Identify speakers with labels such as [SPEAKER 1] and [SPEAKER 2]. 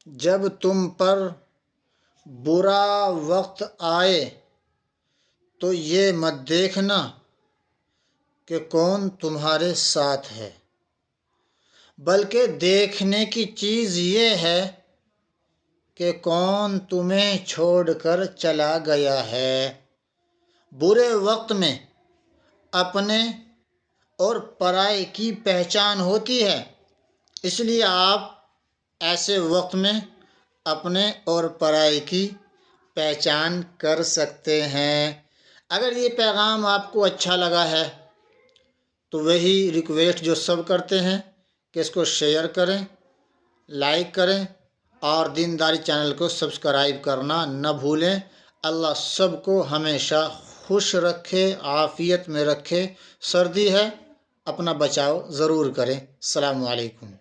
[SPEAKER 1] جب تم پر برا وقت آئے تو یہ مت دیکھنا کہ کون تمہارے ساتھ ہے، بلکہ دیکھنے کی چیز یہ ہے کہ کون تمہیں چھوڑ کر چلا گیا ہے۔ برے وقت میں اپنے اور پرائے کی پہچان ہوتی ہے، اس لیے آپ ایسے وقت میں اپنے اور پرائے کی پہچان کر سکتے ہیں۔ اگر یہ پیغام آپ کو اچھا لگا ہے تو وہی ریکویسٹ جو سب کرتے ہیں کہ اس کو شیئر کریں، لائک کریں اور دینداری چینل کو سبسکرائب کرنا نہ بھولیں۔ اللہ سب کو ہمیشہ خوش رکھے، عافیت میں رکھے۔ سردی ہے، اپنا بچاؤ ضرور کریں۔ السلام علیکم۔